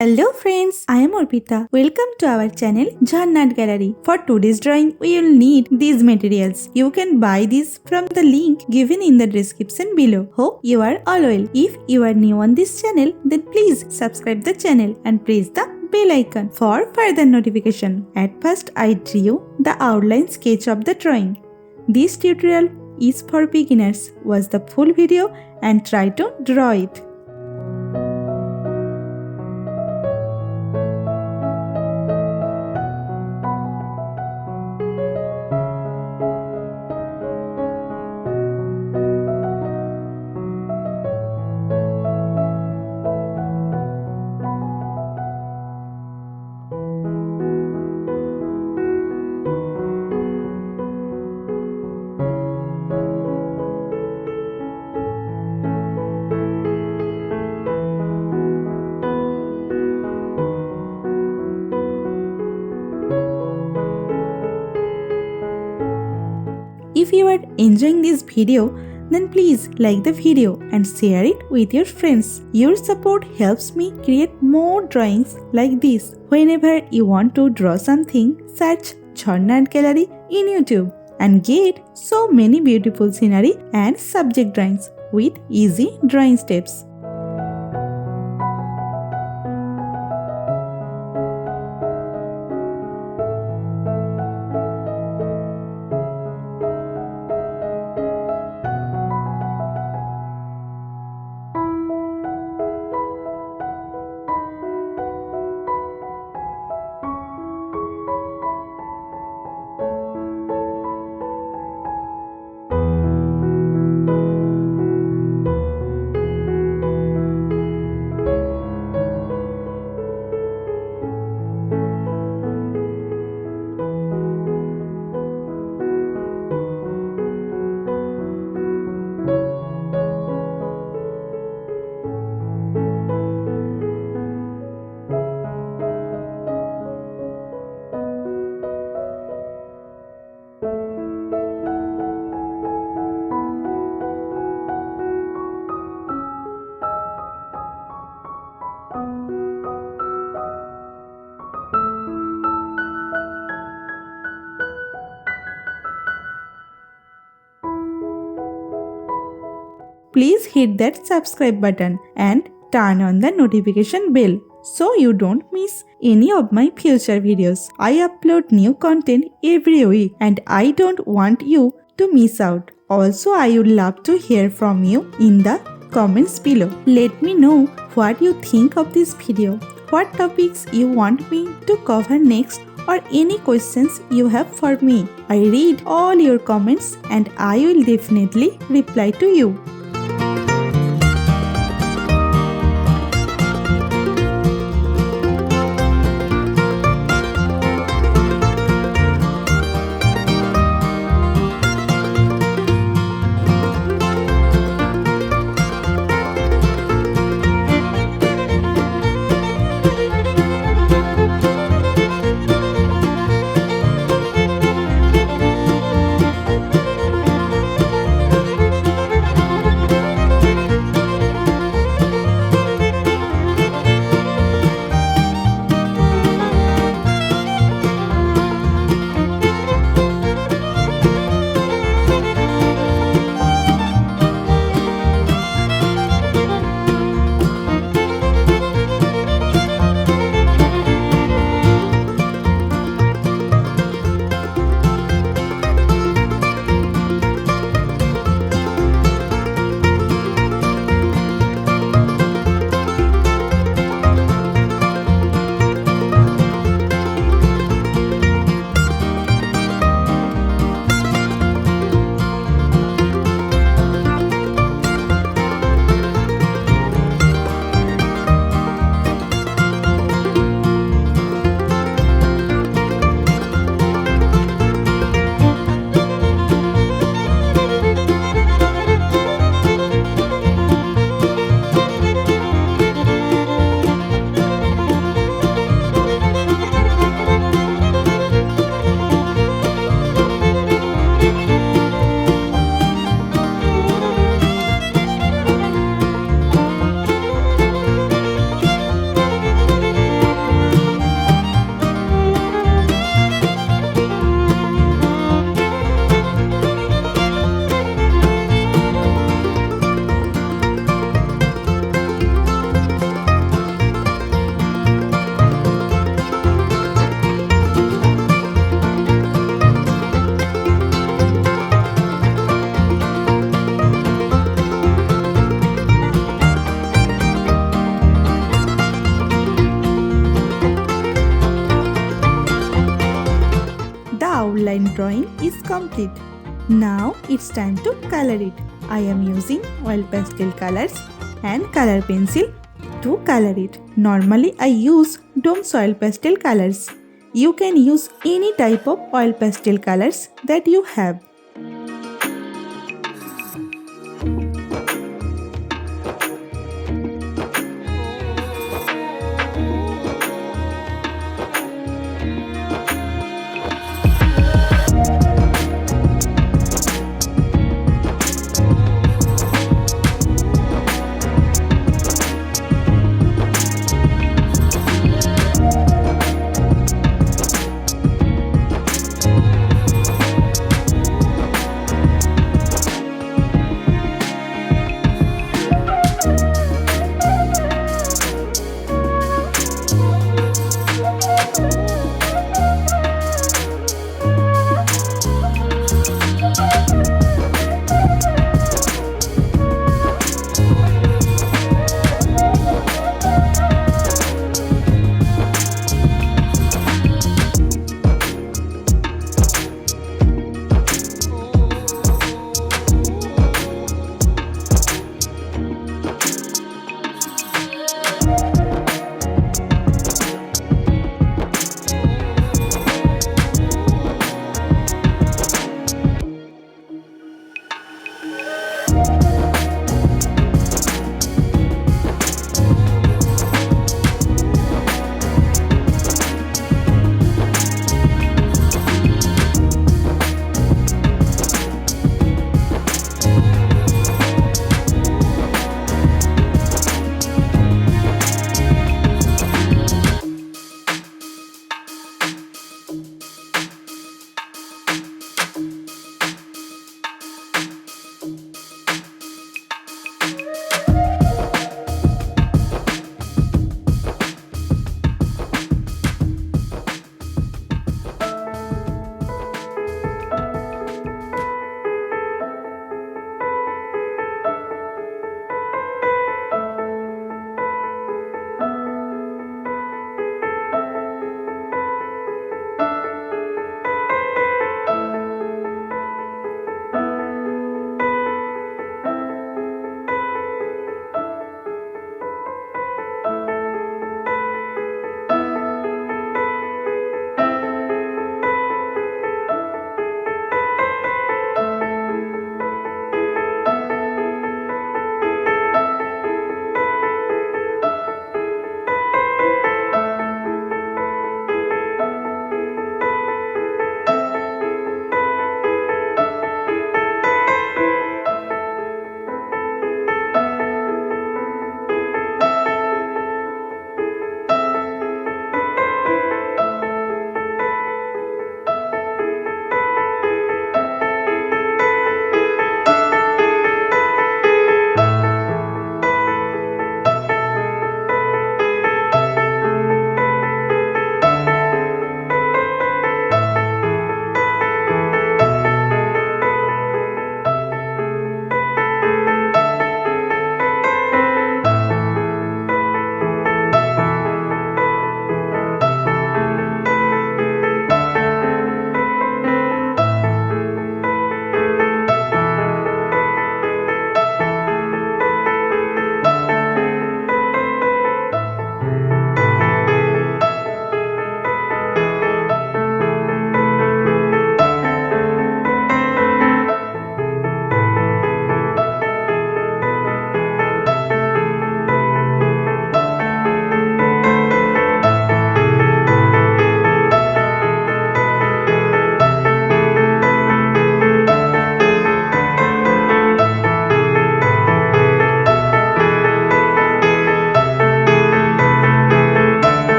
Hello friends, I am Arpita. Welcome to our channel Jharna Gallery. For today's drawing, we will need these materials. You can buy these from the link given in the description below. Hope you are all well. If you are new on this channel, then please subscribe the channel and press the bell icon for further notification. At first, I drew the outline sketch of the drawing. This tutorial is for beginners. Watch the full video and try to draw it. If you are enjoying this video, then please like the video and share it with your friends. Your support helps me create more drawings like this. Whenever you want to draw something, search Jharna Gallery in YouTube and get so many beautiful scenery and subject drawings with easy drawing steps. Please hit that subscribe button and turn on the notification bell so you don't miss any of my future videos. I upload new content every week and I don't want you to miss out. Also, I would love to hear from you in the comments below. Let me know what you think of this video, what topics you want me to cover next, or any questions you have for me. I read all your comments and I will definitely reply to you. outline drawing is complete. Now it's time to color it. I am using oil pastel colors and color pencil to color it. Normally I use Dome's oil pastel colors. You can use any type of oil pastel colors that you have.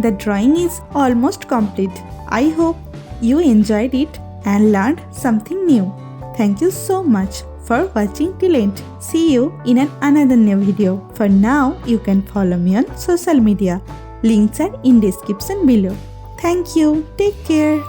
the drawing is almost complete. I hope you enjoyed it and learned something new. Thank you so much for watching till end. See you in another new video. For now, you can follow me on social media. Links are in description below. Thank you. Take care.